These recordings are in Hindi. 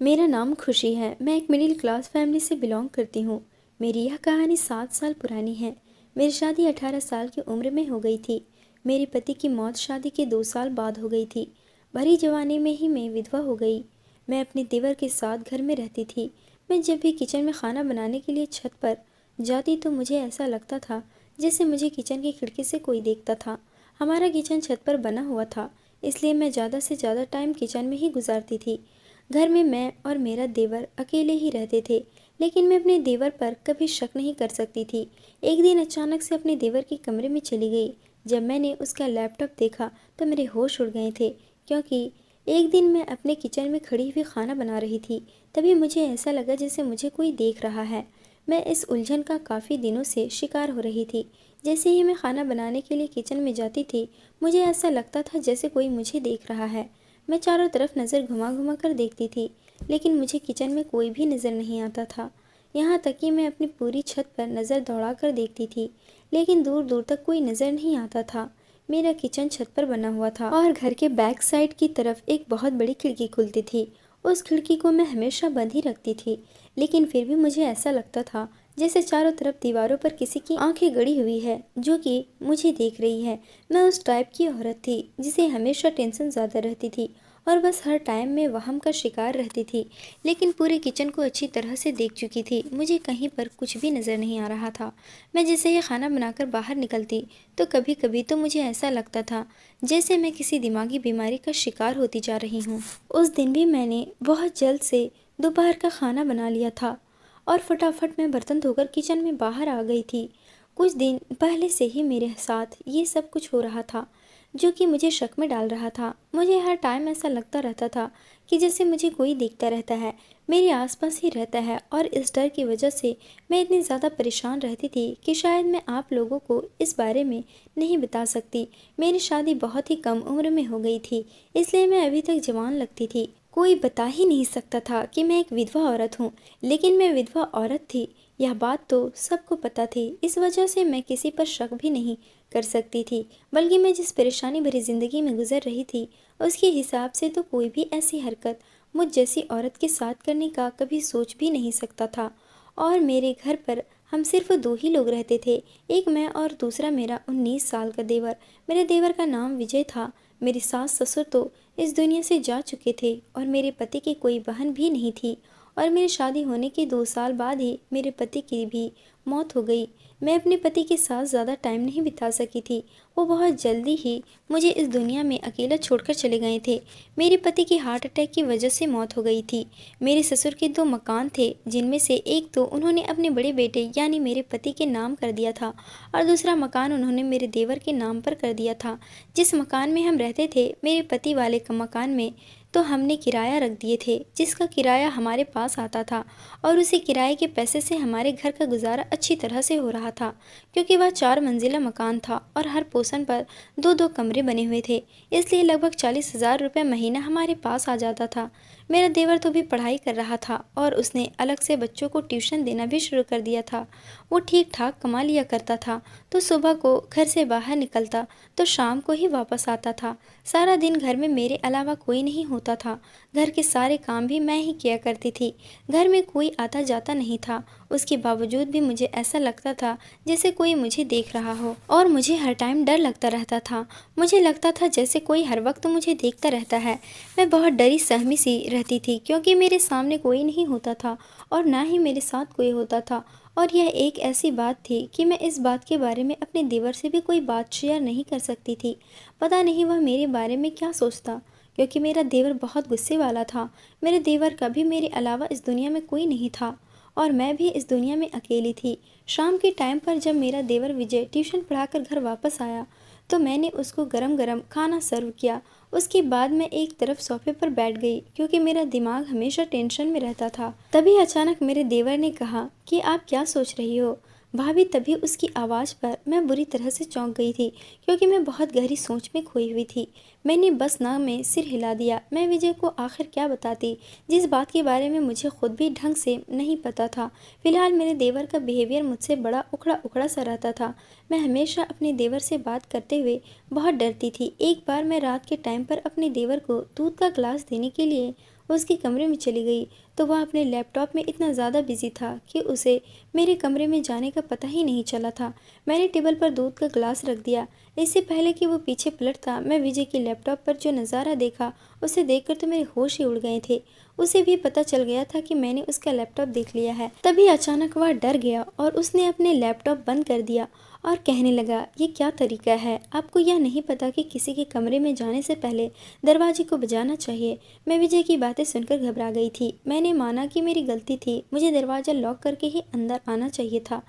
मेरा नाम खुशी है। मैं एक मिडिल क्लास फैमिली से बिलोंग करती हूँ। मेरी यह कहानी 7 साल पुरानी है। मेरी शादी 18 साल की उम्र में हो गई थी। मेरे पति की मौत शादी के 2 साल बाद हो गई थी। भरी जवानी में ही मैं विधवा हो गई। मैं अपने देवर के साथ घर में रहती थी। मैं जब भी किचन में खाना बनाने के लिए छत पर जाती तो मुझे ऐसा लगता था जैसे मुझे किचन की खिड़की से कोई देखता था। हमारा किचन छत पर बना हुआ था, इसलिए मैं ज़्यादा से ज़्यादा टाइम किचन में ही गुजारती थी। घर में मैं और मेरा देवर अकेले ही रहते थे, लेकिन मैं अपने देवर पर कभी शक नहीं कर सकती थी। एक दिन अचानक से अपने देवर के कमरे में चली गई। जब मैंने उसका लैपटॉप देखा तो मेरे होश उड़ गए थे, क्योंकि एक दिन मैं अपने किचन में खड़ी हुई खाना बना रही थी। तभी मुझे ऐसा लगा जैसे मुझे कोई देख रहा है। मैं इस उलझन का काफ़ी दिनों से शिकार हो रही थी। जैसे ही मैं खाना बनाने के लिए किचन में जाती थी, मुझे ऐसा लगता था जैसे कोई मुझे देख रहा है। मैं चारों तरफ नज़र घुमा घुमा कर देखती थी, लेकिन मुझे किचन में कोई भी नज़र नहीं आता था। यहाँ तक कि मैं अपनी पूरी छत पर नज़र दौड़ा कर देखती थी, लेकिन दूर दूर तक कोई नज़र नहीं आता था। मेरा किचन छत पर बना हुआ था और घर के बैक साइड की तरफ एक बहुत बड़ी खिड़की खुलती थी। उस खिड़की को मैं हमेशा बंद ही रखती थी, लेकिन फिर भी मुझे ऐसा लगता था जैसे चारों तरफ दीवारों पर किसी की आंखें गड़ी हुई है, जो कि मुझे देख रही है। मैं उस टाइप की औरत थी जिसे हमेशा टेंशन ज़्यादा रहती थी और बस हर टाइम में वहम का शिकार रहती थी। लेकिन पूरे किचन को अच्छी तरह से देख चुकी थी, मुझे कहीं पर कुछ भी नज़र नहीं आ रहा था। मैं जैसे ही खाना बनाकर बाहर निकलती तो कभी कभी तो मुझे ऐसा लगता था जैसे मैं किसी दिमागी बीमारी का शिकार होती जा रही हूँ। उस दिन भी मैंने बहुत जल्द से दोपहर का खाना बना लिया था और फटाफट मैं बर्तन धोकर किचन में बाहर आ गई थी। कुछ दिन पहले से ही मेरे साथ ये सब कुछ हो रहा था, जो कि मुझे शक में डाल रहा था। मुझे हर टाइम ऐसा लगता रहता था कि जैसे मुझे कोई देखता रहता है, मेरे आसपास ही रहता है, और इस डर की वजह से मैं इतनी ज़्यादा परेशान रहती थी कि शायद मैं आप लोगों को इस बारे में नहीं बता सकती। मेरी शादी बहुत ही कम उम्र में हो गई थी, इसलिए मैं अभी तक जवान लगती थी। कोई बता ही नहीं सकता था कि मैं एक विधवा औरत हूँ, लेकिन मैं विधवा औरत थी, यह बात तो सबको पता थी। इस वजह से मैं किसी पर शक भी नहीं कर सकती थी, बल्कि मैं जिस परेशानी भरी ज़िंदगी में गुजर रही थी उसके हिसाब से तो कोई भी ऐसी हरकत मुझ जैसी औरत के साथ करने का कभी सोच भी नहीं सकता था। और मेरे घर पर हम सिर्फ दो ही लोग रहते थे, एक मैं और दूसरा मेरा 19 साल का देवर। मेरे देवर का नाम विजय था। मेरी सास ससुर तो इस दुनिया से जा चुके थे और मेरे पति की कोई बहन भी नहीं थी, और मेरी शादी होने के 2 साल बाद ही मेरे पति की भी मौत हो गई। मैं अपने पति के साथ ज़्यादा टाइम नहीं बिता सकी थी। वो बहुत जल्दी ही मुझे इस दुनिया में अकेला छोड़कर चले गए थे। मेरे पति की हार्ट अटैक की वजह से मौत हो गई थी। मेरे ससुर के 2 मकान थे, जिनमें से एक तो उन्होंने अपने बड़े बेटे यानी मेरे पति के नाम कर दिया था, और दूसरा मकान उन्होंने मेरे देवर के नाम पर कर दिया था। जिस मकान में हम रहते थे, मेरे पति वाले मकान में तो हमने किराया रख दिए थे, जिसका किराया हमारे पास आता था, और उसी किराए के पैसे से हमारे घर का गुजारा अच्छी तरह से हो रहा था, क्योंकि वह 4 मंजिला मकान था और हर पोर्शन पर दो दो कमरे बने हुए थे। इसलिए लगभग 40,000 रुपये महीना हमारे पास आ जाता था। मेरा देवर तो भी पढ़ाई कर रहा था और उसने अलग से बच्चों को ट्यूशन देना भी शुरू कर दिया था। वो ठीक ठाक कमा लिया करता था, तो सुबह को घर से बाहर निकलता तो शाम को ही वापस आता था। सारा दिन घर में मेरे अलावा कोई नहीं होता था। घर के सारे काम भी मैं ही किया करती थी। घर में कोई आता जाता नहीं था। उसके बावजूद भी मुझे ऐसा लगता था जैसे कोई मुझे देख रहा हो, और मुझे हर टाइम डर लगता रहता था। मुझे लगता था जैसे कोई हर वक्त मुझे देखता रहता है। मैं बहुत डरी सहमी सी रहती थी, क्योंकि मेरे सामने कोई नहीं होता था और ना ही मेरे साथ कोई होता था। और यह एक ऐसी बात थी कि मैं इस बात के बारे में अपने देवर से भी कोई बात शेयर नहीं कर सकती थी। पता नहीं वह मेरे बारे में क्या सोचता, क्योंकि मेरा देवर बहुत गुस्से वाला था। मेरे देवर का भी मेरे अलावा इस दुनिया में कोई नहीं था, और मैं भी इस दुनिया में अकेली थी। शाम के टाइम पर जब मेरा देवर विजय ट्यूशन पढ़ाकर घर वापस आया, तो मैंने उसको गरम गरम खाना सर्व किया। उसके बाद मैं एक तरफ सोफे पर बैठ गई, क्योंकि मेरा दिमाग हमेशा टेंशन में रहता था। तभी अचानक मेरे देवर ने कहा कि आप क्या सोच रही हो भाभी। तभी उसकी आवाज़ पर मैं बुरी तरह से चौंक गई थी, क्योंकि मैं बहुत गहरी सोच में खोई हुई थी। मैंने बस ना में सिर हिला दिया। मैं विजय को आखिर क्या बताती, जिस बात के बारे में मुझे खुद भी ढंग से नहीं पता था। फिलहाल मेरे देवर का बिहेवियर मुझसे बड़ा उखड़ा उखड़ा सा रहता था। मैं हमेशा अपने देवर से बात करते हुए बहुत डरती थी। एक बार मैं रात के टाइम पर अपने देवर को दूध का गिलास देने के लिए उसके कमरे में चली गई तो वह अपने लैपटॉप में इतना ज़्यादा बिजी था कि उसे मेरे कमरे में जाने का पता ही नहीं चला था। मैंने टेबल पर दूध का गिलास रख दिया। इससे पहले कि वो पीछे पलटता, मैं विजय के लैपटॉप पर जो नज़ारा देखा उसे देखकर तो मेरे होश ही उड़ गए थे। उसे भी पता चल गया था कि मैंने उसका लैपटॉप देख लिया है। तभी अचानक वह डर गया और उसने अपने लैपटॉप बंद कर दिया और कहने लगा, ये क्या तरीका है? आपको यह नहीं पता कि किसी के कमरे में जाने से पहले दरवाजे को बजाना चाहिए? मैं विजय की बातें सुनकर घबरा गई थी। मैंने माना कि मेरी गलती थी, मुझे दरवाज़ा लॉक करके ही अंदर आना चाहिए था।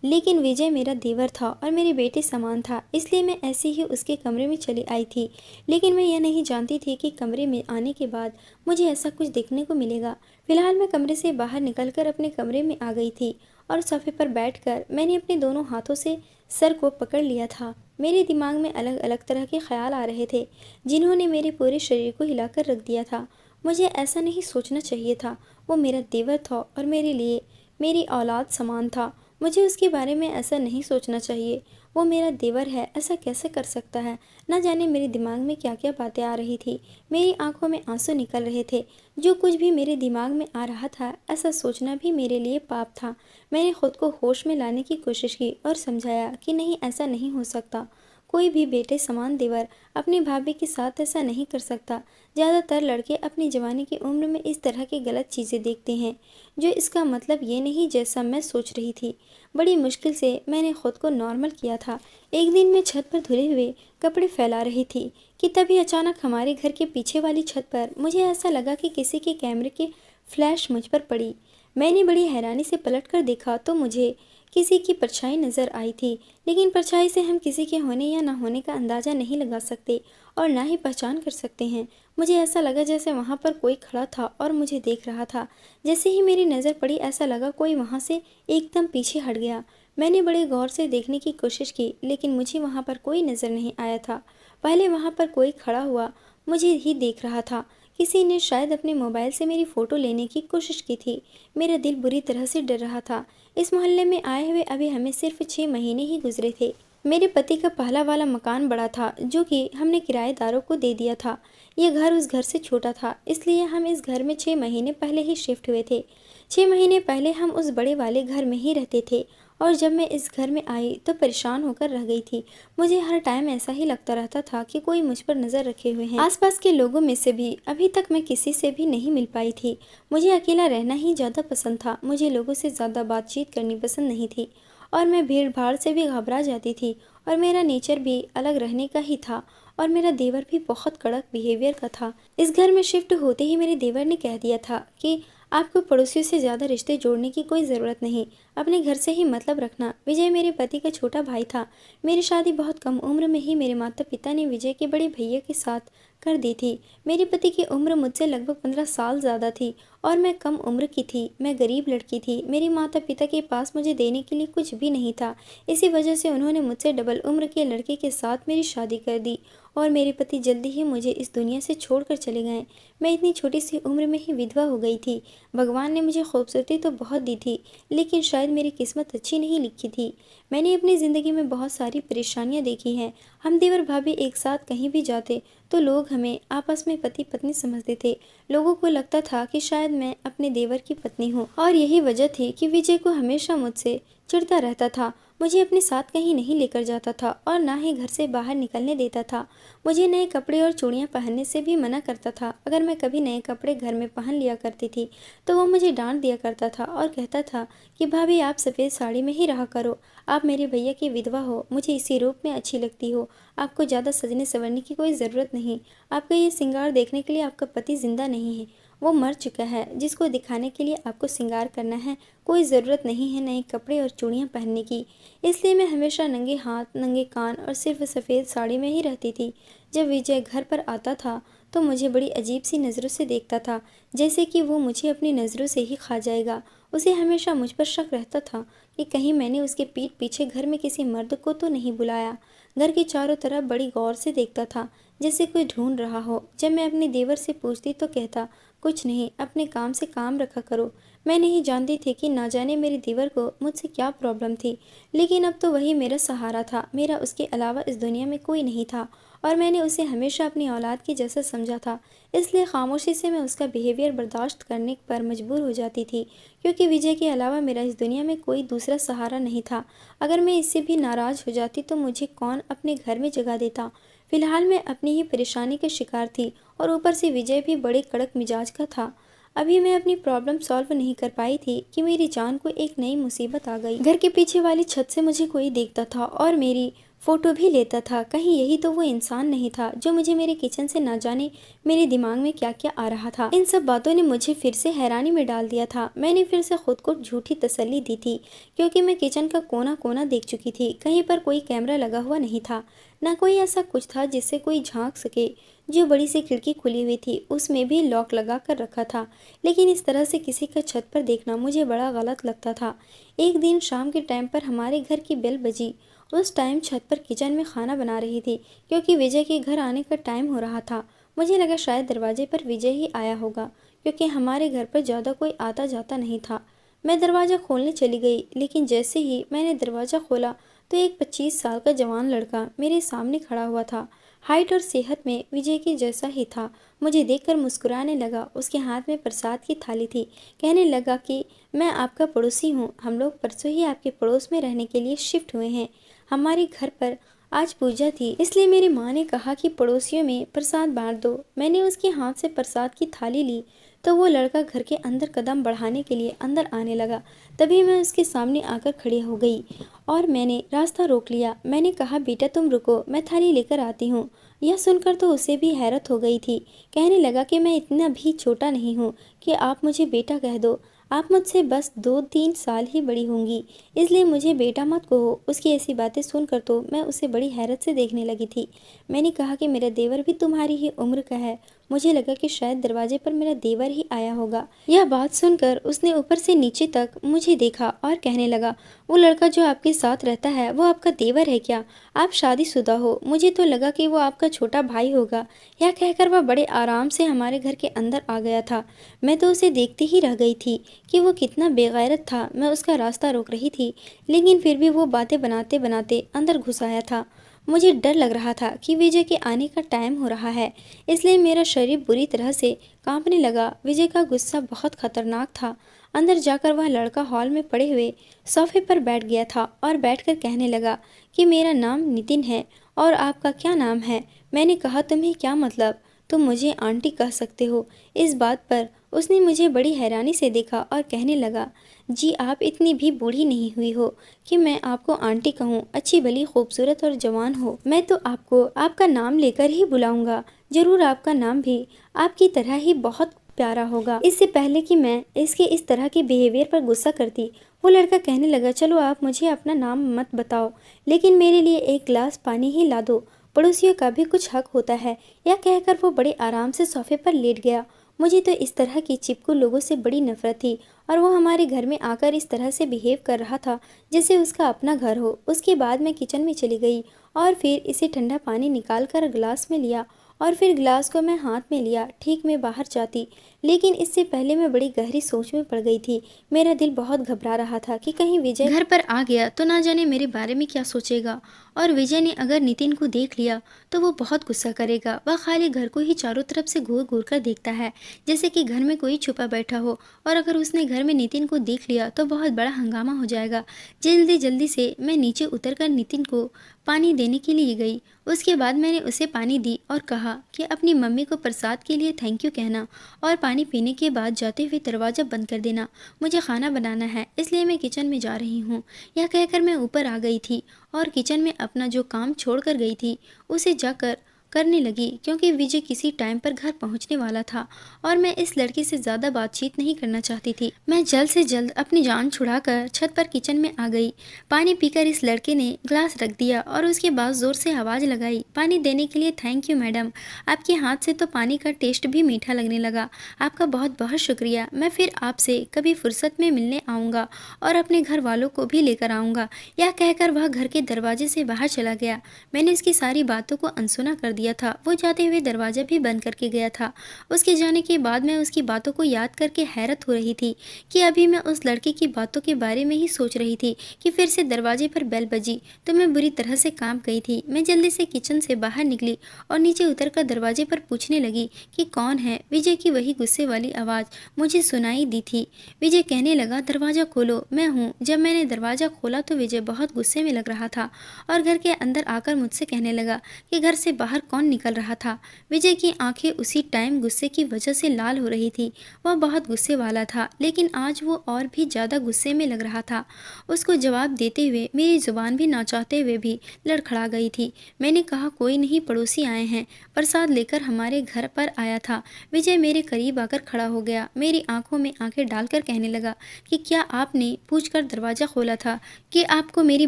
लेकिन विजय मेरा देवर था और मेरे बेटे समान था, इसलिए मैं ऐसे ही उसके कमरे में चली आई थी। लेकिन मैं यह नहीं जानती थी कि कमरे में आने के बाद मुझे ऐसा कुछ देखने को मिलेगा। फिलहाल मैं कमरे से बाहर निकलकर अपने कमरे में आ गई थी और सोफे पर बैठकर मैंने अपने दोनों हाथों से सर को पकड़ लिया था। मेरे दिमाग में अलग अलग तरह के ख्याल आ रहे थे, जिन्होंने मेरे पूरे शरीर को हिलाकर रख दिया था। मुझे ऐसा नहीं सोचना चाहिए था। वो मेरा देवर था और मेरे लिए मेरी औलाद समान था। मुझे उसके बारे में ऐसा नहीं सोचना चाहिए। वो मेरा देवर है, ऐसा कैसे कर सकता है? न जाने मेरे दिमाग में क्या क्या बातें आ रही थी। मेरी आंखों में आंसू निकल रहे थे। जो कुछ भी मेरे दिमाग में आ रहा था, ऐसा सोचना भी मेरे लिए पाप था। मैंने खुद को होश में लाने की कोशिश की और समझाया कि नहीं, ऐसा नहीं हो सकता। कोई भी बेटे समान देवर अपनी भाभी के साथ ऐसा नहीं कर सकता। ज़्यादातर लड़के अपनी जवानी की उम्र में इस तरह की गलत चीज़ें देखते हैं, जो इसका मतलब ये नहीं जैसा मैं सोच रही थी। बड़ी मुश्किल से मैंने खुद को नॉर्मल किया था। एक दिन मैं छत पर धुले हुए कपड़े फैला रही थी कि तभी अचानक हमारे घर के पीछे वाली छत पर मुझे ऐसा लगा कि किसी के कैमरे की फ्लैश मुझ पर पड़ी। मैंने बड़ी हैरानी से पलटकर देखा तो मुझे किसी की परछाई नजर आई थी, लेकिन परछाई से हम किसी के होने या न होने का अंदाज़ा नहीं लगा सकते और ना ही पहचान कर सकते हैं। मुझे ऐसा लगा जैसे वहाँ पर कोई खड़ा था और मुझे देख रहा था। जैसे ही मेरी नज़र पड़ी, ऐसा लगा कोई वहाँ से एकदम पीछे हट गया। मैंने बड़े गौर से देखने की कोशिश की, लेकिन मुझे वहाँ पर कोई नज़र नहीं आया था। पहले वहाँ पर कोई खड़ा हुआ मुझे ही देख रहा था। किसी ने शायद अपने मोबाइल से मेरी फ़ोटो लेने की कोशिश की थी। मेरा दिल बुरी तरह से डर रहा था। इस मोहल्ले में आए हुए अभी हमें सिर्फ 6 महीने ही गुजरे थे। मेरे पति का पहला वाला मकान बड़ा था, जो कि हमने किराएदारों को दे दिया था। यह घर उस घर से छोटा था, इसलिए हम इस घर में 6 महीने पहले ही शिफ्ट हुए थे। 6 महीने पहले हम उस बड़े वाले घर में ही रहते थे और जब मैं इस घर में आई तो परेशान होकर रह गई थी। मुझे हर टाइम ऐसा ही लगता रहता था कि कोई मुझ पर नज़र रखे हुए हैं। आसपास के लोगों में से भी अभी तक मैं किसी से भी नहीं मिल पाई थी। मुझे अकेला रहना ही ज़्यादा पसंद था। मुझे लोगों से ज़्यादा बातचीत करनी पसंद नहीं थी और मैं भीड़ भाड़ से भी घबरा जाती थी और मेरा नेचर भी अलग रहने का ही था और मेरा देवर भी बहुत कड़क बिहेवियर का था। इस घर में शिफ्ट होते ही मेरे देवर ने कह दिया था कि आपको पड़ोसियों से ज़्यादा रिश्ते जोड़ने की कोई ज़रूरत नहीं, अपने घर से ही मतलब रखना। विजय मेरे पति का छोटा भाई था। मेरी शादी बहुत कम उम्र में ही मेरे माता पिता ने विजय के बड़े भैया के साथ कर दी थी। मेरे पति की उम्र मुझसे लगभग 15 साल ज़्यादा थी और मैं कम उम्र की थी। मैं गरीब लड़की थी। मेरे माता पिता के पास मुझे देने के लिए कुछ भी नहीं था। इसी वजह से उन्होंने मुझसे डबल उम्र के लड़के के साथ मेरी शादी कर दी और मेरे पति जल्दी ही मुझे इस दुनिया से छोड़कर चले गए। मैं इतनी छोटी सी उम्र में ही विधवा हो गई थी। भगवान ने मुझे खूबसूरती तो बहुत दी थी, लेकिन शायद मेरी किस्मत अच्छी नहीं लिखी थी। मैंने अपनी ज़िंदगी में बहुत सारी परेशानियां देखी हैं। हम देवर भाभी एक साथ कहीं भी जाते तो लोग हमें आपस में पति पत्नी समझते थे। लोगों को लगता था कि शायद मैं अपने देवर की पत्नी हूँ और यही वजह थी कि विजय को हमेशा मुझसे चिढ़ता रहता था। मुझे अपने साथ कहीं नहीं लेकर जाता था और ना ही घर से बाहर निकलने देता था। मुझे नए कपड़े और चूड़ियाँ पहनने से भी मना करता था। अगर मैं कभी नए कपड़े घर में पहन लिया करती थी तो वो मुझे डांट दिया करता था और कहता था कि भाभी आप सफ़ेद साड़ी में ही रहा करो, आप मेरे भैया की विधवा हो, मुझे इसी रूप में अच्छी लगती हो, आपको ज़्यादा सजने संवरने की कोई ज़रूरत नहीं, आपका ये श्रृंगार देखने के लिए आपका पति जिंदा नहीं है, वो मर चुका है। जिसको दिखाने के लिए आपको श्रृंगार करना है, कोई ज़रूरत नहीं है नए कपड़े और चूड़ियाँ पहनने की। इसलिए मैं हमेशा नंगे हाथ, नंगे कान और सिर्फ सफ़ेद साड़ी में ही रहती थी। जब विजय घर पर आता था तो मुझे बड़ी अजीब सी नज़रों से देखता था, जैसे कि वो मुझे अपनी नज़रों से ही खा जाएगा। उसे हमेशा मुझ पर शक रहता था कि कहीं मैंने उसके पीठ पीछे घर में किसी मर्द को तो नहीं बुलाया। घर के चारों तरफ बड़ी गौर से देखता था, जैसे कोई ढूंढ रहा हो। जब मैं अपने देवर से पूछती तो कहता, कुछ नहीं, अपने काम से काम रखा करो। मैं नहीं जानती थी कि ना जाने मेरी देवर को मुझसे क्या प्रॉब्लम थी, लेकिन अब तो वही मेरा सहारा था। मेरा उसके अलावा इस दुनिया में कोई नहीं था और मैंने उसे हमेशा अपनी औलाद की जैसा समझा था। इसलिए खामोशी से मैं उसका बिहेवियर बर्दाश्त करने पर मजबूर हो जाती थी, क्योंकि विजय के अलावा मेरा इस दुनिया में कोई दूसरा सहारा नहीं था। अगर मैं इससे भी नाराज़ हो जाती तो मुझे कौन अपने घर में जगह देता। फिलहाल मैं अपनी ही परेशानी का शिकार थी और ऊपर से विजय भी बड़े कड़क मिजाज का था। अभी मैं अपनी प्रॉब्लम सॉल्व नहीं कर पाई थी कि मेरी जान को एक नई मुसीबत आ गई। घर के पीछे वाली छत से मुझे कोई देखता था और मेरी फ़ोटो भी लेता था। कहीं यही तो वो इंसान नहीं था जो मुझे मेरे किचन से ना जाने मेरे दिमाग में क्या क्या आ रहा था। इन सब बातों ने मुझे फिर से हैरानी में डाल दिया था। मैंने फिर से खुद को झूठी तसल्ली दी थी, क्योंकि मैं किचन का कोना कोना देख चुकी थी। कहीं पर कोई कैमरा लगा हुआ नहीं था, ना कोई ऐसा कुछ था जिससे कोई झांक सके। जो बड़ी सी खिड़की खुली हुई थी उसमें भी लॉक लगा कर रखा था, लेकिन इस तरह से किसी का छत पर देखना मुझे बड़ा गलत लगता था। एक दिन शाम के टाइम पर हमारे घर की बेल बजी। उस टाइम छत पर किचन में खाना बना रही थी, क्योंकि विजय के घर आने का टाइम हो रहा था। मुझे लगा शायद दरवाजे पर विजय ही आया होगा, क्योंकि हमारे घर पर ज़्यादा कोई आता जाता नहीं था। मैं दरवाज़ा खोलने चली गई, लेकिन जैसे ही मैंने दरवाज़ा खोला तो एक 25 साल का जवान लड़का मेरे सामने खड़ा हुआ था। हाइट और सेहत में विजय के जैसा ही था। मुझे देखकर मुस्कुराने लगा। उसके हाथ में प्रसाद की थाली थी। कहने लगा कि मैं आपका पड़ोसी हूँ, हम लोग परसों ही आपके पड़ोस में रहने के लिए शिफ्ट हुए हैं। हमारे घर पर आज पूजा थी, इसलिए मेरी माँ ने कहा कि पड़ोसियों में प्रसाद बांट दो। मैंने उसके हाथ से प्रसाद की थाली ली तो वो लड़का घर के अंदर कदम बढ़ाने के लिए अंदर आने लगा। तभी मैं उसके सामने आकर खड़ी हो गई और मैंने रास्ता रोक लिया। मैंने कहा, बेटा तुम रुको, मैं थाली लेकर आती हूँ। यह सुनकर तो उसे भी हैरत हो गई थी। कहने लगा कि मैं इतना भी छोटा नहीं हूँ कि आप मुझे बेटा कह दो। आप मुझसे बस 2-3 साल ही बड़ी होंगी, इसलिए मुझे बेटा मत कहो। उसकी ऐसी बातें सुनकर तो मैं उसे बड़ी हैरत से देखने लगी थी। मैंने कहा कि मेरा देवर भी तुम्हारी ही उम्र का है। मुझे लगा कि शायद दरवाजे पर मेरा देवर ही आया होगा। यह बात सुनकर उसने ऊपर से नीचे तक मुझे देखा और कहने लगा, वो लड़का जो आपके साथ रहता है वो आपका देवर है क्या? आप शादीशुदा हो? मुझे तो लगा कि वो आपका छोटा भाई होगा। यह कहकर वह बड़े आराम से हमारे घर के अंदर आ गया था। मैं तो उसे देखते ही रह गई थी कि वो कितना बेगैरत था। मैं उसका रास्ता रोक रही थी, लेकिन फिर भी वो बातें बनाते बनाते अंदर घुस आया था। मुझे डर लग रहा था कि विजय के आने का टाइम हो रहा है, इसलिए मेरा शरीर बुरी तरह से कांपने लगा। विजय का गुस्सा बहुत खतरनाक था। अंदर जाकर वह लड़का हॉल में पड़े हुए सोफे पर बैठ गया था और बैठकर कहने लगा कि मेरा नाम नितिन है और आपका क्या नाम है? मैंने कहा, तुम्हें क्या मतलब? तुम मुझे आंटी कह सकते हो। इस बात पर उसने मुझे बड़ी हैरानी से देखा और कहने लगा, जी आप इतनी भी बूढ़ी नहीं हुई हो कि मैं आपको आंटी कहूँ। अच्छी भली खूबसूरत और जवान हो। मैं तो आपको आपका नाम लेकर ही बुलाऊंगा। जरूर आपका नाम भी आपकी तरह ही बहुत प्यारा होगा। इससे पहले कि मैं इसके इस तरह के बिहेवियर पर गुस्सा करती, वो लड़का कहने लगा, चलो आप मुझे अपना नाम मत बताओ, लेकिन मेरे लिए एक गिलास पानी ही ला दो। पड़ोसियों का भी कुछ हक होता है। यह कहकर वो बड़े आराम से सोफे पर लेट गया। मुझे तो इस तरह की चिपकू लोगों से बड़ी नफरत थी और वो हमारे घर में आकर इस तरह से बिहेव कर रहा था जैसे उसका अपना घर हो। उसके बाद मैं किचन में चली गई और फिर इसे ठंडा पानी निकाल कर गिलास में लिया और फिर गिलास को मैं हाथ में लिया। ठीक मैं बाहर जाती, लेकिन इससे पहले मैं बड़ी गहरी सोच में पड़ गई थी। मेरा दिल बहुत घबरा रहा था कि कहीं विजय घर पर आ गया तो ना जाने मेरे बारे में क्या सोचेगा, और विजय ने अगर नितिन को देख लिया तो वो बहुत गुस्सा करेगा। वह खाली घर को ही चारों तरफ से घूर घूर कर देखता है जैसे कि घर में कोई छुपा बैठा हो, और अगर उसने घर में नितिन को देख लिया तो बहुत बड़ा हंगामा हो जाएगा। जल्दी जल्दी से मैं नीचे उतरकर नितिन को पानी देने के लिए गई। उसके बाद मैंने उसे पानी दी और कहा कि अपनी मम्मी को प्रसाद के लिए थैंक यू कहना और पानी पीने के बाद जाते हुए दरवाज़ा बंद कर देना। मुझे खाना बनाना है, इसलिए मैं किचन में जा रही हूँ। यह कहकर मैं ऊपर आ गई थी और किचन में अपना जो काम छोड़ कर गई थी उसे जाकर करने लगी, क्योंकि विजय किसी टाइम पर घर पहुंचने वाला था और मैं इस लड़की से ज़्यादा बातचीत नहीं करना चाहती थी। मैं जल्द से जल्द अपनी जान छुड़ाकर छत पर किचन में आ गई। पानी पीकर इस लड़के ने ग्लास रख दिया और उसके बाद ज़ोर से आवाज़ लगाई, पानी देने के लिए थैंक यू मैडम। आपके हाथ से तो पानी का टेस्ट भी मीठा लगने लगा। आपका बहुत बहुत शुक्रिया। मैं फिर आपसे कभी फुर्सत में मिलने आऊँगा और अपने घर वालों को भी लेकर आऊँगा। यह कहकर वह घर के दरवाजे से बाहर चला गया। मैंने उसकी सारी बातों को अनसुना कर दिया। दिया था। वो जाते हुए दरवाज़ा भी बंद करके गया था। उसके जाने के बाद मैं उसकी बातों को याद करके हैरत हो रही थी कि अभी मैं उस लड़के की बातों के बारे में ही सोच रही थी कि फिर से दरवाजे पर बेल बजी तो मैं बुरी तरह से कांप गई थी। मैं जल्दी से किचन से बाहर निकली और नीचे उतरकर दरवाजे पर पूछने लगी कि कौन है। विजय की वही गुस्से वाली आवाज़ मुझे सुनाई दी थी। विजय कहने लगा, दरवाज़ा खोलो, मैं हूँ। जब मैंने दरवाज़ा खोला तो विजय बहुत गुस्से में लग रहा था और घर के अंदर आकर मुझसे कहने लगा कि घर से बाहर कौन निकल रहा था। विजय की आंखें उसी टाइम गुस्से की वजह से लाल हो रही थी। वह बहुत गुस्से वाला था, लेकिन आज वो और भी ज़्यादा गुस्से में लग रहा था। उसको जवाब देते हुए मेरी जुबान भी ना चाहते हुए भी लड़खड़ा गई थी। मैंने कहा, कोई नहीं, पड़ोसी आए हैं, प्रसाद लेकर हमारे घर पर आया था। विजय मेरे करीब आकर खड़ा हो गया, मेरी आंखों में आंखें डालकर कहने लगा कि क्या आपने पूछकर दरवाज़ा खोला था कि आपको मेरी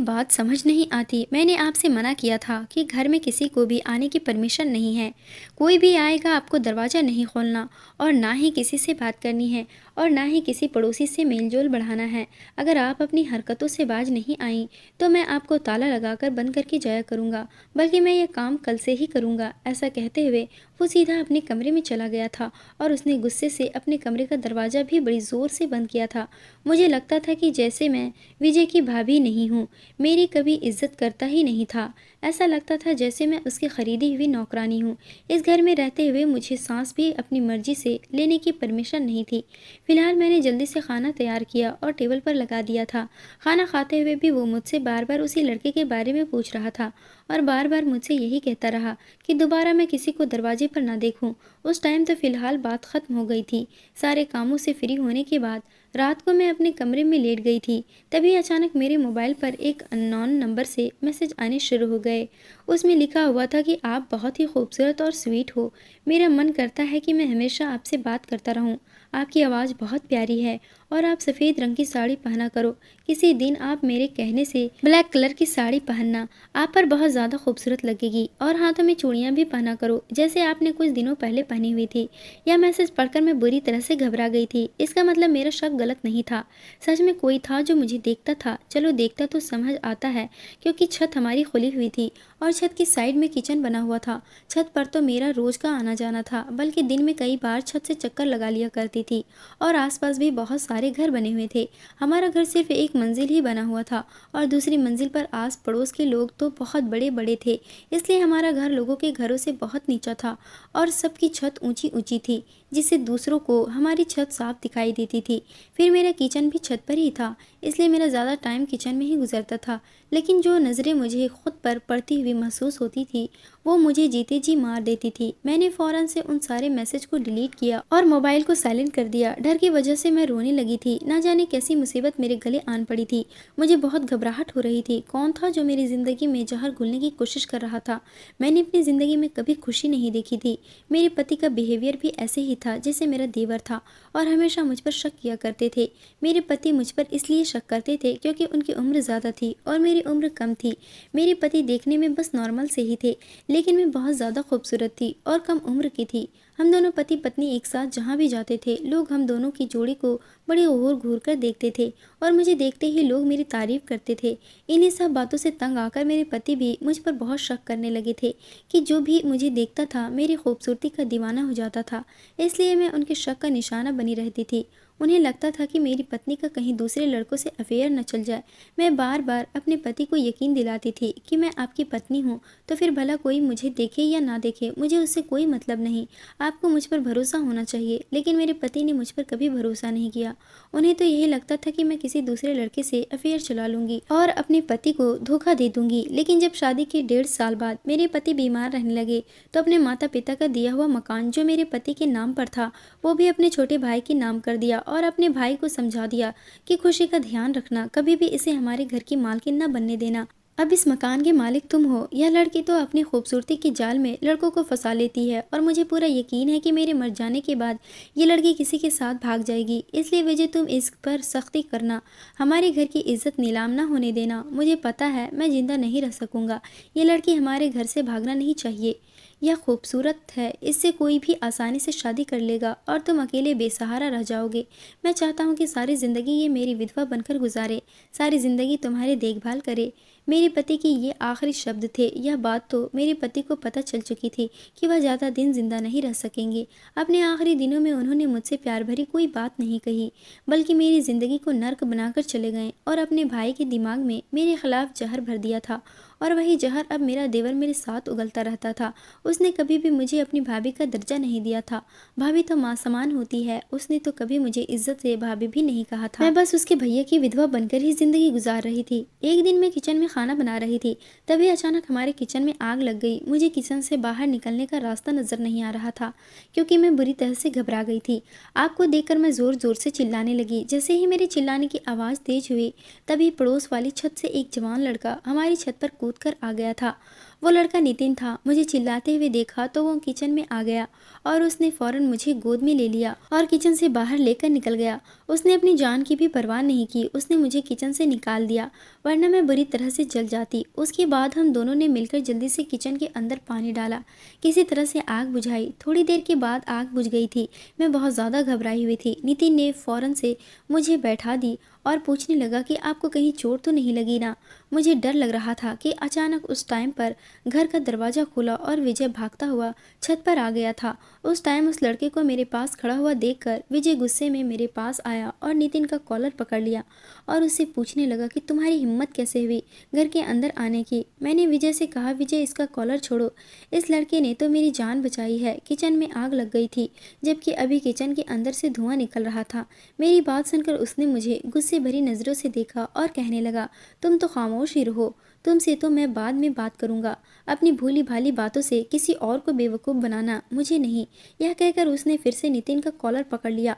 बात समझ नहीं आती। मैंने आपसे मना किया था कि घर में किसी को भी आने की परमिशन नहीं है। कोई भी आएगा आपको दरवाज़ा नहीं खोलना और ना ही किसी से बात करनी है और ना ही किसी पड़ोसी से मेलजोल बढ़ाना है। अगर आप अपनी हरकतों से बाज नहीं आई तो मैं आपको ताला लगाकर बंद करके जाया करूँगा, बल्कि मैं यह काम कल से ही करूँगा। ऐसा कहते हुए वो सीधा अपने कमरे में चला गया था और उसने गुस्से से अपने कमरे का दरवाज़ा भी बड़ी ज़ोर से बंद किया था। मुझे लगता था कि जैसे मैं विजय की भाभी नहीं हूँ, मेरी कभी इज्जत करता ही नहीं था। ऐसा लगता था जैसे मैं उसकी खरीदी हुई नौकरानी हूँ। इस घर में रहते हुए मुझे सांस भी अपनी मर्जी से लेने की परमिशन नहीं थी। फिलहाल मैंने जल्दी से खाना तैयार किया और टेबल पर लगा दिया था। खाना खाते हुए भी वो मुझसे बार बार उसी लड़के के बारे में पूछ रहा था और बार बार मुझसे यही कहता रहा कि दोबारा मैं किसी को दरवाजे पर ना देखूं। उस टाइम तो फिलहाल बात ख़त्म हो गई थी। सारे कामों से फ्री होने के बाद रात को मैं अपने कमरे में लेट गई थी। तभी अचानक मेरे मोबाइल पर एक अननोन नंबर से मैसेज आने शुरू हो गए। उसमें लिखा हुआ था कि आप बहुत ही खूबसूरत और स्वीट हो। मेरा मन करता है कि मैं हमेशा आपसे बात करता रहूं। आपकी आवाज़ बहुत प्यारी है और आप सफ़ेद रंग की साड़ी पहना करो। किसी दिन आप मेरे कहने से ब्लैक कलर की साड़ी पहनना, आप पर बहुत ज़्यादा खूबसूरत लगेगी। और हाथों में चूड़ियाँ भी पहना करो जैसे आपने कुछ दिनों पहले पहनी हुई थी। यह मैसेज पढ़कर मैं बुरी तरह से घबरा गई थी। इसका मतलब मेरा शक गलत नहीं था। सच में कोई था जो मुझे देखता था। चलो देखता तो समझ आता है, क्योंकि छत हमारी खुली हुई थी और छत की साइड में किचन बना हुआ था। छत पर तो मेरा रोज़ का आना जाना था, बल्कि दिन में कई बार छत से चक्कर लगा लिया करती थी। और आसपास भी बहुत सारे घर बने हुए थे। हमारा घर सिर्फ एक मंजिल ही बना हुआ था और दूसरी मंजिल पर आस पड़ोस के लोग तो बहुत बड़े बड़े थे, इसलिए हमारा घर लोगों के घरों से बहुत नीचा था और सबकी छत ऊंची ऊंची थी, जिससे दूसरों को हमारी छत साफ दिखाई देती थी। फिर मेरा किचन भी छत पर ही था, इसलिए मेरा ज़्यादा टाइम किचन में ही गुजरता था। लेकिन जो नज़रें मुझे खुद पर पड़ती हुई महसूस होती थी वो मुझे जीते जी मार देती थी। मैंने फ़ौरन से उन सारे मैसेज को डिलीट किया और मोबाइल को साइलेंट कर दिया। डर की वजह से मैं रोने लगी थी। ना जाने कैसी मुसीबत मेरे गले आन पड़ी थी। मुझे बहुत घबराहट हो रही थी। कौन था जो मेरी ज़िंदगी में जहर घुलने की कोशिश कर रहा था। मैंने अपनी ज़िंदगी में कभी खुशी नहीं देखी थी। मेरे पति का बिहेवियर भी ऐसे ही था जैसे मेरा देवर था और हमेशा मुझ पर शक किया करते थे। मेरे पति मुझ पर इसलिए शक करते थे क्योंकि उनकी उम्र ज़्यादा थी और मेरी उम्र कम थी। मेरे पति देखने में बस नॉर्मल से ही थे, लेकिन मैं बहुत ज़्यादा खूबसूरत थी और कम उम्र की थी। हम दोनों पति पत्नी एक साथ जहाँ भी जाते थे, लोग हम दोनों की जोड़ी को बड़े घूर घूर कर देखते थे और मुझे देखते ही लोग मेरी तारीफ करते थे। इन्हीं सब बातों से तंग आकर मेरे पति भी मुझ पर बहुत शक करने लगे थे कि जो भी मुझे देखता था मेरी खूबसूरती का दीवाना हो जाता था। इसलिए मैं उनके शक का निशाना बनी रहती थी। उन्हें लगता था कि मेरी पत्नी का कहीं दूसरे लड़कों से अफेयर न चल जाए। मैं बार बार अपने पति को यकीन दिलाती थी कि मैं आपकी पत्नी हूँ, तो फिर भला कोई मुझे देखे या ना देखे, मुझे उससे कोई मतलब नहीं। आपको मुझ पर भरोसा होना चाहिए। लेकिन मेरे पति ने मुझ पर कभी भरोसा नहीं किया। उन्हें तो यही लगता था कि मैं किसी दूसरे लड़के से अफेयर चला लूँगी और अपने पति को धोखा दे दूँगी। लेकिन जब शादी के 1.5 साल बाद मेरे पति बीमार रहने लगे तो अपने माता पिता का दिया हुआ मकान जो मेरे पति के नाम पर था वो भी अपने छोटे भाई के नाम कर दिया और अपने भाई को समझा दिया कि खुशी का ध्यान रखना, कभी भी इसे हमारे घर की मालकिन न बनने देना। अब इस मकान के मालिक तुम हो। यह लड़की तो अपनी खूबसूरती के जाल में लड़कों को फंसा लेती है और मुझे पूरा यकीन है कि मेरे मर जाने के बाद ये लड़की किसी के साथ भाग जाएगी। इसलिए विजय तुम इस पर सख्ती करना, हमारे घर की इज्जत नीलाम ना होने देना। मुझे पता है मैं जिंदा नहीं रह सकूंगा। ये लड़की हमारे घर से भागना नहीं चाहिए। यह खूबसूरत है, इससे कोई भी आसानी से शादी कर लेगा और तुम अकेले बेसहारा रह जाओगे। मैं चाहता हूँ कि सारी ज़िंदगी ये मेरी विधवा बनकर गुजारे, सारी ज़िंदगी तुम्हारी देखभाल करे। मेरे पति के ये आखिरी शब्द थे। यह बात तो मेरे पति को पता चल चुकी थी कि वह ज़्यादा दिन जिंदा नहीं रह सकेंगे। अपने आखिरी दिनों में उन्होंने मुझसे प्यार भरी कोई बात नहीं कही, बल्कि मेरी ज़िंदगी को नर्क बनाकर चले गए और अपने भाई के दिमाग में मेरे खिलाफ जहर भर दिया था। और वही जहर अब मेरा देवर मेरे साथ उगलता रहता था। उसने कभी भी मुझे अपनी भाभी का दर्जा नहीं दिया था। भाभी तो माँ समान होती है, उसने तो कभी मुझे इज्जत से भाभी भी नहीं कहा था। मैं बस उसके भैया की विधवा बनकर ही जिंदगी गुजार रही थी। एक दिन मैं किचन में खाना बना रही थी, तभी अचानक हमारे किचन में आग लग गई। मुझे किचन से बाहर निकलने का रास्ता नजर नहीं आ रहा था, क्योंकि मैं बुरी तरह से घबरा गई थी। आग को देखकर मैं जोर जोर से चिल्लाने लगी। जैसे ही मेरे चिल्लाने की आवाज़ तेज हुई, तभी पड़ोस वाली छत से एक जवान लड़का हमारी छत पर कूद कर आ गया था। वो लड़का नितिन था। मुझे चिल्लाते हुए देखा तो वो किचन में आ गया और उसने फौरन मुझे गोद में ले लिया और किचन से बाहर लेकर निकल गया। उसने अपनी जान की भी परवाह नहीं की। उसने मुझे किचन से निकाल दिया, वरना मैं बुरी तरह से जल जाती। उसके बाद हम दोनों ने मिलकर जल्दी से किचन के अंदर पानी डाला, किसी तरह से आग बुझाई। थोड़ी देर के बाद आग बुझ गई थी। मैं बहुत ज़्यादा घबराई हुई थी। नितिन ने फौरन से मुझे बैठा दी और पूछने लगा कि आपको कहीं चोट तो नहीं लगी ना। मुझे डर लग रहा था कि अचानक उस टाइम पर घर का दरवाज़ा खुला और विजय भागता हुआ छत पर आ गया था। उस टाइम उस लड़के को मेरे पास खड़ा हुआ देखकर विजय गुस्से में मेरे पास आया और नितिन का कॉलर पकड़ लिया और उससे पूछने लगा कि तुम्हारी हिम्मत कैसे हुई घर के अंदर आने की। मैंने विजय से कहा, विजय इसका कॉलर छोड़ो, इस लड़के ने तो मेरी जान बचाई है। किचन में आग लग गई थी, जबकि अभी किचन के अंदर से धुआं निकल रहा था। मेरी बात सुनकर उसने मुझे गुस्से भरी नज़रों से देखा और कहने लगा, तुम तो खामोश ही रहो, तुमसे तो मैं बाद में बात करूंगा। अपनी भूली भाली बातों से किसी और को बेवकूफ़ बनाना, मुझे नहीं। यह कहकर उसने फिर से नितिन का कॉलर पकड़ लिया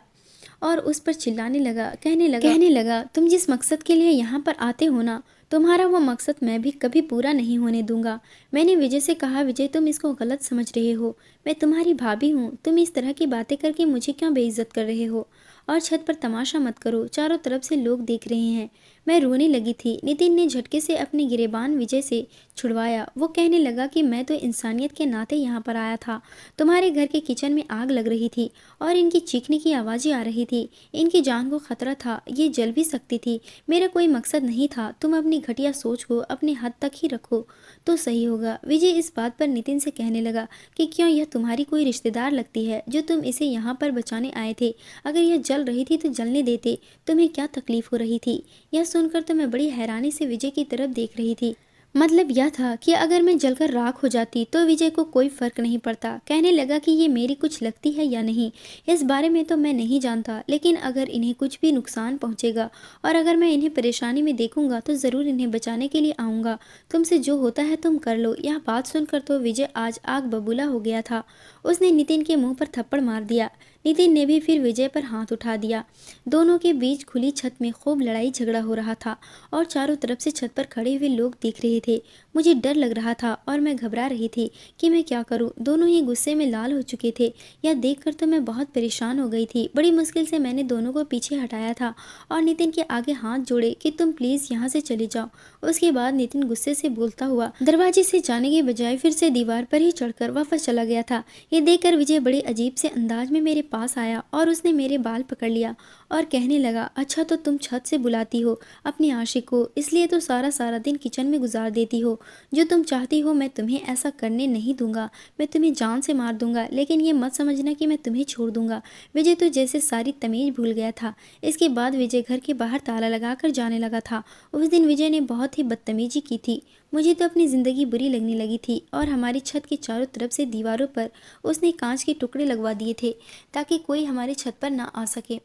और उस पर चिल्लाने लगा, कहने लगा तुम जिस मकसद के लिए यहाँ पर आते हो ना, तुम्हारा वो मकसद मैं भी कभी पूरा नहीं होने दूंगा। मैंने विजय से कहा, विजय तुम इसको गलत समझ रहे हो, मैं तुम्हारी भाभी हूँ, तुम इस तरह की बातें करके मुझे क्यों बेइज्जत कर रहे हो। और छत पर तमाशा मत करो, चारों तरफ से लोग देख रहे हैं। मैं रोने लगी थी। नितिन ने झटके से अपनी गिरेबान विजय से छुड़वाया। वो कहने लगा कि मैं तो इंसानियत के नाते यहाँ पर आया था। तुम्हारे घर के किचन में आग लग रही थी और इनकी चीखने की आवाज़ें आ रही थी। इनकी जान को खतरा था, ये जल भी सकती थी। मेरा कोई मकसद नहीं था। तुम अपनी घटिया सोच को अपने हद तक ही रखो तो सही होगा। विजय इस बात पर नितिन से कहने लगा कि क्यों, यह तुम्हारी कोई रिश्तेदार लगती है जो तुम इसे यहाँ पर बचाने आए थे। अगर यह जल रही थी तो जलने देते, तुम्हें क्या तकलीफ हो रही थी। यह सुनकर तो मैं बड़ी हैरानी से विजय की तरफ देख रही थी। मतलब यह था कि अगर मैं जलकर राख हो जाती तो विजय को कोई फर्क नहीं पड़ता। कहने लगा कि ये मेरी कुछ लगती है या नहीं, इस बारे में तो मैं नहीं जानता, लेकिन अगर इन्हें कुछ भी नुकसान पहुंचेगा और अगर मैं इन्हें परेशानी में देखूंगा तो ज़रूर इन्हें बचाने के लिए आऊँगा। तुमसे जो होता है तुम कर लो। यह बात सुनकर तो विजय आज आग बबूला हो गया था। उसने नितिन के मुँह पर थप्पड़ मार दिया। नितिन ने भी फिर विजय पर हाथ उठा दिया। दोनों के बीच खुली छत में खूब लड़ाई झगड़ा हो रहा था और चारों तरफ से छत पर खड़े हुए लोग देख रहे थे। मुझे डर लग रहा था और मैं घबरा रही थी कि मैं क्या करूं। दोनों ही गुस्से में लाल हो चुके थे। यह देखकर तो मैं बहुत परेशान हो गई थी। बड़ी मुश्किल से मैंने दोनों को पीछे हटाया था और नितिन के आगे हाथ जोड़े कि तुम प्लीज़ यहाँ से चले जाओ। उसके बाद नितिन गुस्से से बोलता हुआ दरवाजे से जाने के बजाय फिर से दीवार पर ही चढ़कर वापस चला गया था। ये देखकर विजय बड़े अजीब से अंदाज में मेरे पास आया और उसने मेरे बाल पकड़ लिया और कहने लगा, अच्छा तो तुम छत से बुलाती हो अपनी आशिक को, इसलिए तो सारा सारा दिन किचन में गुजार देती हो। जो तुम चाहती हो मैं तुम्हें ऐसा करने नहीं दूंगा। मैं तुम्हें जान से मार दूंगा, लेकिन ये मत समझना कि मैं तुम्हें छोड़ दूंगा। विजय तो जैसे सारी तमीज भूल गया था। इसके बाद विजय घर के बाहर ताला लगाकर जाने लगा था। उस दिन विजय ने बहुत ही बदतमीजी की थी। मुझे तो अपनी ज़िंदगी बुरी लगने लगी थी और हमारी छत की चारों तरफ से दीवारों पर उसने कांच के टुकड़े लगवा दिए थे ताकि कोई हमारी छत पर ना आ सके।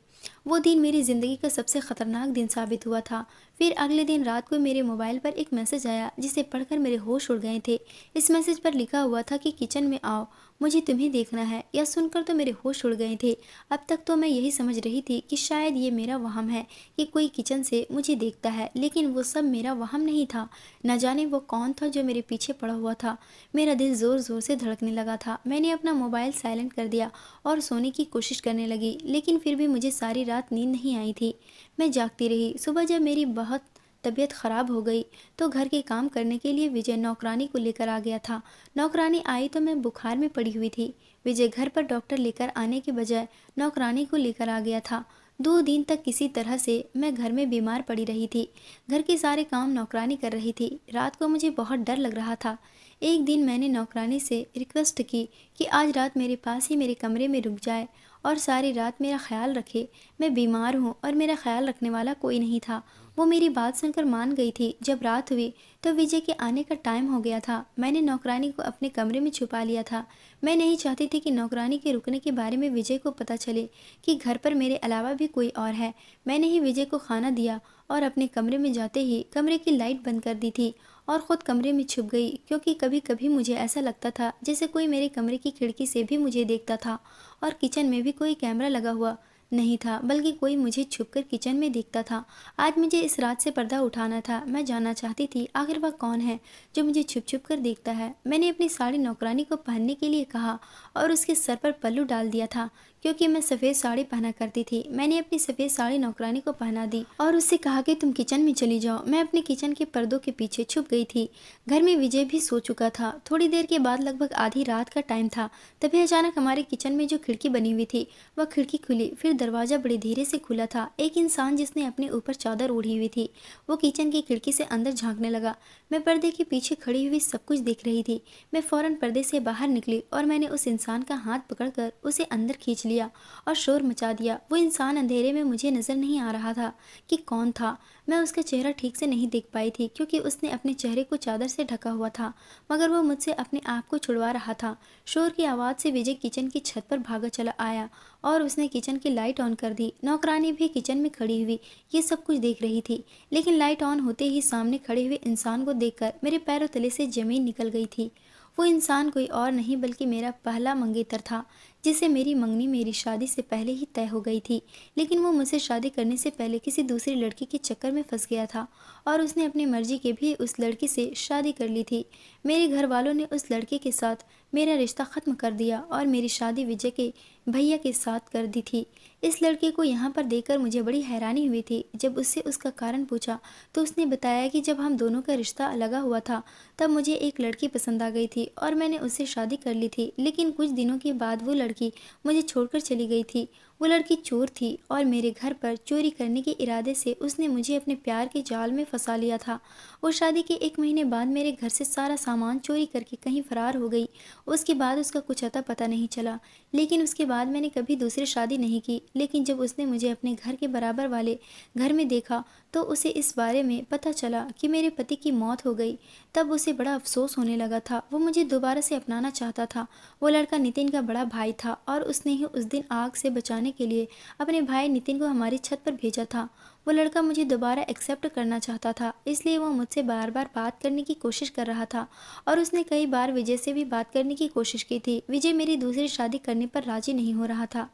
वो दिन मेरी ज़िंदगी का सबसे ख़तरनाक दिन साबित हुआ था। फिर अगले दिन रात को मेरे मोबाइल पर एक मैसेज आया जिसे पढ़कर मेरे होश उड़ गए थे। इस मैसेज पर लिखा हुआ था कि किचन में आओ, मुझे तुम्हें देखना है। यह सुनकर तो मेरे होश उड़ गए थे। अब तक तो मैं यही समझ रही थी कि शायद ये मेरा वहम है कि कोई किचन से मुझे देखता है, लेकिन वो सब मेरा वहम नहीं था। न जाने वो कौन था जो मेरे पीछे पड़ा हुआ था। मेरा दिल ज़ोर ज़ोर से धड़कने लगा था। मैंने अपना मोबाइल साइलेंट कर दिया और सोने की कोशिश करने लगी, लेकिन फिर भी मुझे सारी रात नींद नहीं आई थी। मैं जागती रही। सुबह जब मेरी बहुत तबीयत ख़राब हो गई तो घर के काम करने के लिए विजय नौकरानी को लेकर आ गया था। नौकरानी आई तो मैं बुखार में पड़ी हुई थी। विजय घर पर डॉक्टर लेकर आने के बजाय नौकरानी को लेकर आ गया था। 2 दिन तक किसी तरह से मैं घर में बीमार पड़ी रही थी। घर के सारे काम नौकरानी कर रही थी। रात को मुझे बहुत डर लग रहा था। एक दिन मैंने नौकरानी से रिक्वेस्ट की कि आज रात मेरे पास ही मेरे कमरे में रुक जाए और सारी रात मेरा ख्याल रखे। मैं बीमार हूँ और मेरा ख्याल रखने वाला कोई नहीं था। वो मेरी बात सुनकर मान गई थी। जब रात हुई तो विजय के आने का टाइम हो गया था। मैंने नौकरानी को अपने कमरे में छुपा लिया था। मैं नहीं चाहती थी कि नौकरानी के रुकने के बारे में विजय को पता चले कि घर पर मेरे अलावा भी कोई और है। मैंने ही विजय को खाना दिया और अपने कमरे में जाते ही कमरे की लाइट बंद कर दी थी और ख़ुद कमरे में छुप गई, क्योंकि कभी कभी मुझे ऐसा लगता था जैसे कोई मेरे कमरे की खिड़की से भी मुझे देखता था। और किचन में भी कोई कैमरा लगा हुआ नहीं था, बल्कि कोई मुझे छुपकर किचन में देखता था। आज मुझे इस रात से पर्दा उठाना था। मैं जानना चाहती थी आखिर वह कौन है जो मुझे छुप छुप कर देखता है। मैंने अपनी साड़ी नौकरानी को पहनने के लिए कहा और उसके सर पर पल्लू डाल दिया था, क्योंकि मैं सफ़ेद साड़ी पहना करती थी। मैंने अपनी सफ़ेद साड़ी नौकरानी को पहना दी और उससे कहा कि तुम किचन में चली जाओ। मैं अपने किचन के पर्दों के पीछे छुप गई थी। घर में विजय भी सो चुका था। थोड़ी देर के बाद, लगभग आधी रात का टाइम था, तभी अचानक हमारे किचन में जो खिड़की बनी हुई थी वह खिड़की खुली। फिर दरवाज़ा बड़े धीरे से खुला था। एक इंसान जिसने अपने ऊपर चादर ओढ़ी हुई थी वो किचन की खिड़की से अंदर झांकने लगा। मैं पर्दे के पीछे खड़ी हुई सब कुछ देख रही थी। मैं फ़ौरन पर्दे से बाहर निकली और मैंने उस इंसान का हाथ पकड़कर उसे अंदर खींच लिया और शोर मचा दिया। वो इंसान अंधेरे में मुझे नज़र नहीं आ रहा था कि कौन था। मैं उसका चेहरा ठीक से नहीं देख पाई थी, क्योंकि उसने अपने चेहरे को चादर से ढका हुआ था, मगर वो मुझसे अपने आप को छुड़वा रहा था। शोर की आवाज़ से विजय किचन की छत पर भागा चला आया और उसने किचन की लाइट ऑन कर दी। नौकरानी भी किचन में खड़ी हुई ये सब कुछ देख रही थी, लेकिन लाइट ऑन होते ही सामने खड़े हुए इंसान को देखकर मेरे पैरों तले से ज़मीन निकल गई थी। वो इंसान कोई और नहीं बल्कि मेरा पहला मंगेतर था, जिसे मेरी मंगनी मेरी शादी से पहले ही तय हो गई थी। लेकिन वो मुझसे शादी करने से पहले किसी दूसरी लड़की के चक्कर में फंस गया था और उसने अपनी मर्जी के भी उस लड़की से शादी कर ली थी। मेरे घर वालों ने उस लड़के के साथ मेरा रिश्ता ख़त्म कर दिया और मेरी शादी विजय के भैया के साथ कर दी थी। इस लड़के को यहाँ पर देखकर मुझे बड़ी हैरानी हुई थी। जब उससे उसका कारण पूछा तो उसने बताया कि जब हम दोनों का रिश्ता लगा हुआ था तब मुझे एक लड़की पसंद आ गई थी और मैंने उससे शादी कर ली थी। लेकिन कुछ दिनों के बाद वो लड़की मुझे छोड़कर चली गई थी। वो लड़की चोर थी और मेरे घर पर चोरी करने के इरादे से उसने मुझे अपने प्यार के जाल में फंसा लिया था। वो शादी के 1 महीने बाद मेरे घर से सारा सामान चोरी करके कहीं फरार हो गई। उसके बाद उसका कुछ अता पता नहीं चला। लेकिन उसके बाद मैंने कभी दूसरी शादी नहीं की। लेकिन जब उसने मुझे अपने घर के बराबर वाले घर में देखा तो उसे इस बारे में पता चला कि मेरे पति की मौत हो गई। तब उसे बड़ा अफसोस होने लगा था। वो मुझे दोबारा से अपनाना चाहता था। वो लड़का नितिन का बड़ा भाई था और उसने ही उस दिन आग से बचाने के लिए अपने भाई नितिन को हमारी छत पर भेजा था। वो लड़का मुझे दोबारा एक्सेप्ट करना चाहता था, इसलिए वो मुझसे बार बार बात करने की कोशिश कर रहा था और उसने कई बार विजय से भी बात करने की कोशिश की थी। विजय मेरी दूसरी शादी करने पर राजी नहीं हो रहा था।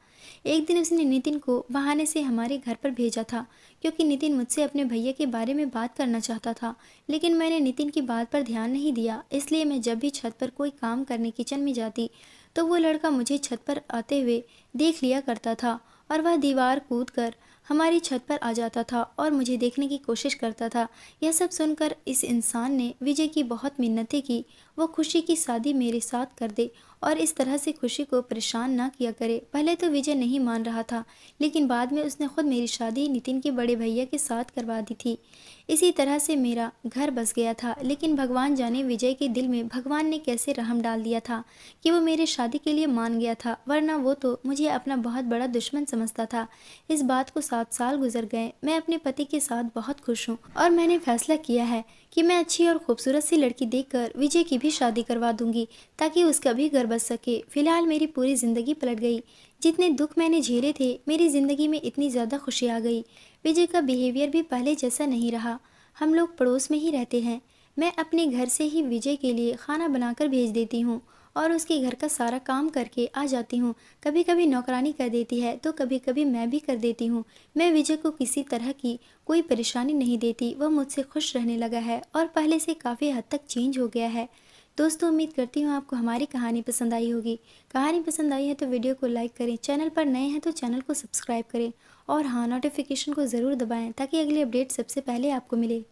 एक दिन उसने नितिन को बहाने से हमारे घर पर भेजा था, क्योंकि नितिन मुझसे अपने भैया के बारे में बात करना चाहता था। लेकिन मैंने नितिन की बात पर ध्यान नहीं दिया, इसलिए मैं जब भी छत पर कोई काम करने किचन में जाती तो वो लड़का मुझे छत पर आते हुए देख लिया करता था और वह दीवार कूद कर हमारी छत पर आ जाता था और मुझे देखने की कोशिश करता था। यह सब सुनकर इस इंसान ने विजय की बहुत मिन्नतें की वो खुशी की शादी मेरे साथ कर दे और इस तरह से खुशी को परेशान ना किया करे। पहले तो विजय नहीं मान रहा था, लेकिन बाद में उसने खुद मेरी शादी नितिन के बड़े भैया के साथ करवा दी थी। इसी तरह से मेरा घर बस गया था। लेकिन भगवान जाने विजय के दिल में भगवान ने कैसे रहम डाल दिया था कि वो मेरे शादी के लिए मान गया था, वरना वो तो मुझे अपना बहुत बड़ा दुश्मन समझता था। इस बात को 7 साल गुजर गए। मैं अपने पति के साथ बहुत खुश हूँ और मैंने फैसला किया है कि मैं अच्छी और खूबसूरत सी लड़की देखकर विजय की भी शादी करवा दूंगी, ताकि उसका भी घर बस सके। फिलहाल मेरी पूरी ज़िंदगी पलट गई। जितने दुख मैंने झेले थे, मेरी ज़िंदगी में इतनी ज़्यादा खुशी आ गई। विजय का बिहेवियर भी पहले जैसा नहीं रहा। हम लोग पड़ोस में ही रहते हैं। मैं अपने घर से ही विजय के लिए खाना बनाकर भेज देती हूँ और उसके घर का सारा काम करके आ जाती हूँ। कभी कभी नौकरानी कर देती है तो कभी कभी मैं भी कर देती हूँ। मैं विजय को किसी तरह की कोई परेशानी नहीं देती। वह मुझसे खुश रहने लगा है और पहले से काफ़ी हद तक चेंज हो गया है। दोस्तों, उम्मीद करती हूँ आपको हमारी कहानी पसंद आई होगी। कहानी पसंद आई है तो वीडियो को लाइक करें, चैनल पर नए हैं तो चैनल को सब्सक्राइब करें और हाँ, नोटिफिकेशन को ज़रूर दबाएं ताकि अगली अपडेट सबसे पहले आपको मिले।